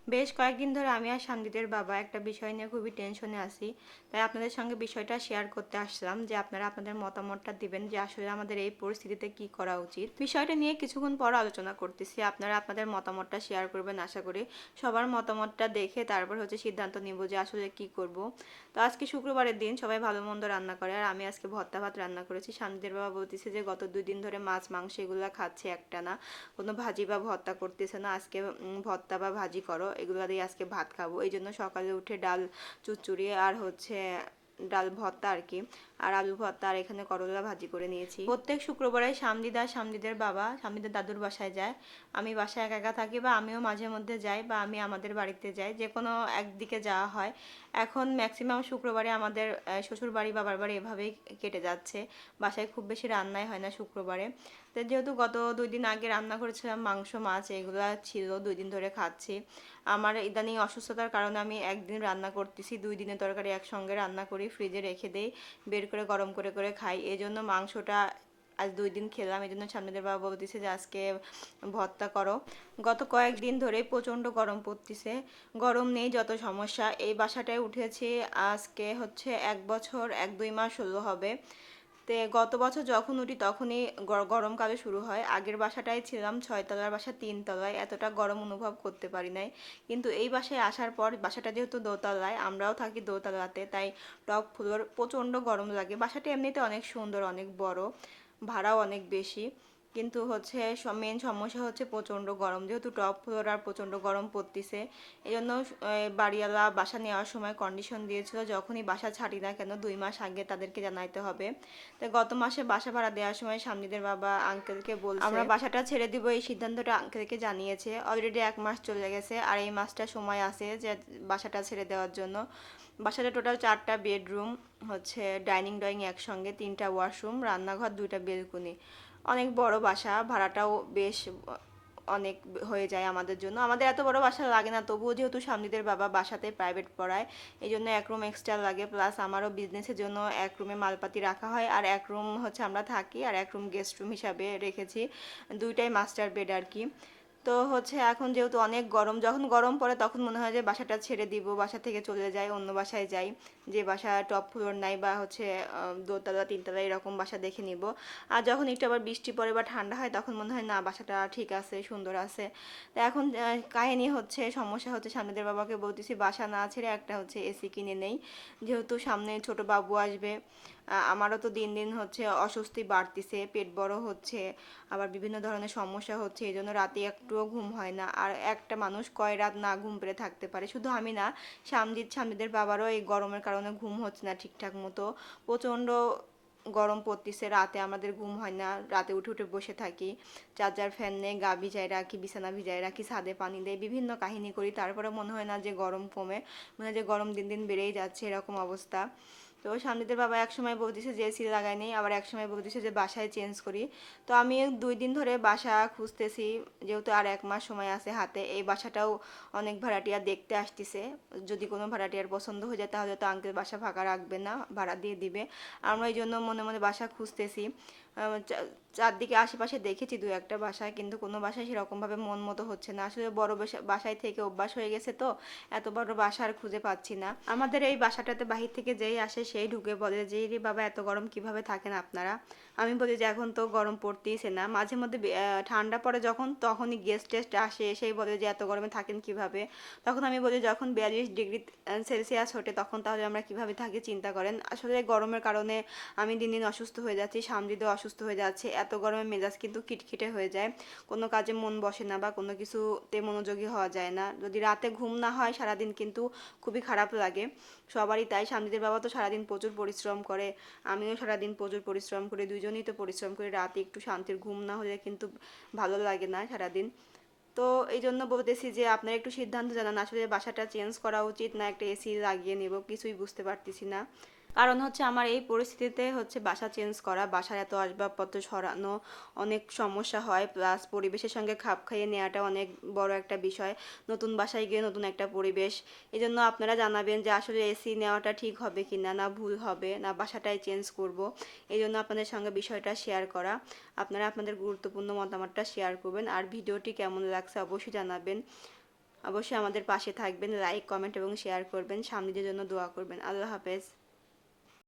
বেশ কয়েকদিন ধরে আমি আর শান্তিদের বাবা একটা বিষয় নিয়ে খুবই টেনশনে আছি। তাই আপনাদের সঙ্গে বিষয়টা শেয়ার করতে আসলাম যে আপনারা আপনাদের মতামতটা দিবেন যে আসলে আমাদের এই পরিস্থিতিতে কি করা উচিত। বিষয়টা নিয়ে কিছুক্ষণ পর আলোচনা করতেছি। আপনারা আপনাদের মতামতটা শেয়ার করবেন আশা করি। সবার মতামতটা দেখে তারপর সিদ্ধান্ত নিব যে আসলে কি করব। তো আজকে শুক্রবারের দিন সবাই ভালো মন্দ রান্না করে আর আমি আজকে ভর্তা ভাত রান্না করেছি। শান্তিদের বাবা বলতেছে যে গত 2 দিন ধরে মাছ মাংস এগুলো খাচ্ছে একটানা, কোনো ভাজি বা ভর্তা করতেছে না, আজকে ভর্তা বা ভাজি করো, এগুলো দিয়ে আজকে ভাত খাবো। এই জন্য সকালে উঠে ডাল চচ্চড়ি আর ডাল ভর্তা আর কি, আর আলু ভর্তা আর এখানে করলা ভাজি করে নিয়েছি। প্রত্যেক শুক্রবারে শামদিদের বাবা শামদিদের দাদুর বাসায় যায়। আমি বাসায় একা একা থাকি বা আমিও মাঝে মধ্যে যাই বা আমি আমাদের বাড়িতে যাই, যে কোনো একদিকে যাওয়া হয়। এখন ম্যাক্সিমাম শুক্রবারে আমাদের শ্বশুর বাড়ি বাবার বাড়ি এভাবেই কেটে যাচ্ছে। বাসায় খুব বেশি রান্নাই হয় না শুক্রবারে। তো যেহেতু গত 2 দিন আগে রান্না করেছিলাম মাংস মাছ, এগুলো ছিল, 2 দিন ধরে খাচ্ছি। আমার ইদানিং অসুস্থতার কারণে আমি একদিন রান্না করতেছি, 2 দিনের তরকারি একসঙ্গে রান্না করি, ফ্রিজে রেখে দেই, বের করে গরম করে করে খাই। এই জন্য মাংসটা আজ 2 দিন খেলাম। এই জন্য সামনেদের বাবা বলতেছে যে আজকে ভর্তা করো। গত কয়েকদিন ধরে প্রচণ্ড গরম পড়তেছে। গরম নেই যত সমস্যা। এই বাসাটায় উঠেছি আজকে 1 বছর 1-2 মাস হলো হবে। তে গত বছর যখন উঠি তখনই গরমকালে শুরু হয়। আগের বাসাটায় ছিলাম 6 তলার বাসা, 3 তলায়, এতটা গরম অনুভব করতে পারি নাই। কিন্তু এই বাসায় আসার পর, বাসাটা যেহেতু দোতলায়, আমরাও থাকি দোতলাতে, তাই টপ ফ্লোর, প্রচণ্ড গরম লাগে। বাসাটা এমনিতে অনেক সুন্দর, অনেক বড়, ভাড়াও অনেক বেশি, কিন্তু মেন সমস্যা প্রচণ্ড গরম, যেহেতু টপ ফ্লোর আর প্রচণ্ড গরম পড়তিছে। এই জন্য বাড়িওয়ালা বাসা নেওয়ার সময় কন্ডিশন দিয়েছিল যখনই বাসা ছাড়ি না কেন 2 মাস আগে তাদেরকে জানাইতে হবে। তো গত মাসে বাসা ভাড়া দেওয়ার সময় সামনেদের বাবা আঙ্কেলকে বলছে আমরা বাসাটা ছেড়ে দিব, এই সিদ্ধান্তটা আঙ্কেলকে জানিয়েছে। অলরেডি 1 মাস চলে গেছে আর এই মাসটা সময় আছে যে বাসাটা ছেড়ে দেওয়ার জন্য। বাসাটা টোটাল 4টা বেডরুম, ডাইনিং ড্রয়িং একসঙ্গে, 3টা ওয়াশরুম, রান্নাঘর, 2টা বেলকনি, অনেক বড় বাসা। ভাড়াটাও বেশ অনেক হয়ে যায় আমাদের জন্য। আমাদের এত বড় বাসা লাগে না, তবুও যেহেতু সামনেদের বাবা বাসাতে প্রাইভেট পড়ায়, এই জন্য 1 রুম এক্সট্রা লাগে। প্লাস আমারও বিজনেসের জন্য 1 রুমে মালপাতি রাখা হয়, আর 1 রুম আমরা থাকি, আর 1 রুম গেস্ট রুম হিসাবে রেখেছি। 2টাই মাস্টার বেড আর কি। তো এখন যেহেতু অনেক গরম, যখন গরম পড়ে তখন মনে হয় যে বাসাটা ছেড়ে দিব, বাসা থেকে চলে যাই, অন্য বাসায় যাই, যে বাসা টপ ফ্লোর নাই বা দোতলা 3তলা এরকম বাসা দেখে নিব। আর যখন একটু আবার বৃষ্টি পড়ে বা ঠান্ডা হয় তখন মনে হয় না, বাসাটা ঠিক আছে, সুন্দর আছে। তো এখন কাহিনী সমস্যা সামনেদের বাবাকে বলতেছি বাসা না ছেড়ে একটা এসি কিনে নেই, যেহেতু সামনে ছোট বাবু আসবে। আমারও তো দিন দিন অস্বস্তি বাড়তিছে, পেট বড় হচ্ছে, আবার বিভিন্ন ধরনের সমস্যা হচ্ছে, এই জন্য রাতে একটুও ঘুম হয় না। আর একটা মানুষ কয় রাত না ঘুম পেড়ে থাকতে পারে? শুধু আমি না, সামজিদের বাবারও এই গরমের কারণে ঘুম হচ্ছে না ঠিকঠাক মতো। প্রচণ্ড গরম পড়তিছে, রাতে আমাদের ঘুম হয় না, রাতে উঠে উঠে বসে থাকি, চার্জার ফ্যান নেই, গা ভিজায় রাখি, বিছানা ভিজায় রাখি, ছাদে পানি দেয়, বিভিন্ন কাহিনী করি, তারপরে মনে হয় না যে গরম কমে, মনে হয় যে গরম দিন দিন বেড়েই যাচ্ছে, এরকম অবস্থা। তো সামনেদের বাবা একসময় বলতেছে যে এসি লাগাই নেই, আবার একসময় বলতেছে যে বাসায় চেঞ্জ করি। তো আমি 2 দিন ধরে বাসা খুঁজতেছি, যেহেতু আর 1 মাস সময় আছে হাতে। এই বাসাটাও অনেক ভাড়াটিয়া দেখতে আসতেছে, যদি কোনো ভাড়াটিয়ার পছন্দ হয়ে যায় তাহলে তো আঙ্কেল বাসা ফাঁকা রাখবে না, ভাড়া দিয়ে দিবে। আমরা এই জন্য মনে মনে বাসা খুঁজতেছি। চারদিকে আশেপাশে দেখেছি 2-1টা বাসায়, কিন্তু কোনো বাসায় সেরকমভাবে মন মতো হচ্ছে না। আসলে বড় বাসায় থেকে অভ্যাস হয়ে গেছে, তো এত বড় বাসা আর খুঁজে পাচ্ছি না। আমাদের এই বাসাটাতে বাহির থেকে যেই আসে সেই ঢুকে বলে যে রে বাবা, এত গরম কিভাবে থাকেন আপনারা? আমি বলি যে এখন তো গরম পড়তেইছে না, মাঝে মধ্যে ঠান্ডা পড়ে যখন, তখনই গেস্ট টেস্ট আসে, সেই বলে যে এত গরমে থাকেন কিভাবে? তখন আমি বলি যখন 42 ডিগ্রি সেলসিয়াস ওঠে তখন তাহলে আমরা কিভাবে থাকি চিন্তা করেন। আসলে গরমের কারণে আমি দিন দিন অসুস্থ হয়ে যাচ্ছি, সামৃদ্ধ অসুস্থ হয়ে যাচ্ছে। এত গরমে মেজাজ কিন্তু খিটখিটে হয়ে যায়, কোনো কাজে মন বসে না বা কোনো কিছুতে মনোযোগী হওয়া যায় না। যদি রাতে ঘুম না হয় সারাদিন কিন্তু খুবই খারাপ লাগে, সবারই তাই। সামৃদ্ধের বাবা তো সারাদিন প্রচুর পরিশ্রম করে, আমিও সারাদিন প্রচুর পরিশ্রম করি, দুজনেই তো পরিশ্রম করি। রাতে একটু শান্তির ঘুম না হলে কিন্তু ভালো লাগে না সারাদিন। তো এই জন্য বলতেছি যে আপনারা একটু সিদ্ধান্ত জানান, আসলে বাসাটা চেঞ্জ করা উচিত না একটা এসি লাগিয়ে নেব, কিছুই বুঝতে পারতেছি না। কারণ আমার এই পরিস্থিতিতে বাসা চেঞ্জ করা, বাসার এত আসবাবপত্র সরানো, অনেক সমস্যা হয়, প্লাস পরিবেশের সঙ্গে খাপ খাইয়ে নেওয়াটা অনেক বড় একটা বিষয়। নতুন বাসায় গিয়ে নতুন একটা পরিবেশ, এই জন্য আপনারা জানাবেন যে আসলে এসি নেওয়াটা ঠিক হবে কি না, না ভুল হবে, না বাসাটাই চেঞ্জ করব। এই জন্য আপনাদের সঙ্গে বিষয়টা শেয়ার করা। আপনারা আপনাদের গুরুত্বপূর্ণ মতামতটা শেয়ার করবেন, আর ভিডিওটি কেমন লাগছে অবশ্যই জানাবেন। অবশ্যই আমাদের পাশে থাকবেন, লাইক, কমেন্ট এবং শেয়ার করবেন, সামনেদের জন্য দোয়া করবেন। আল্লাহ হাফেজ।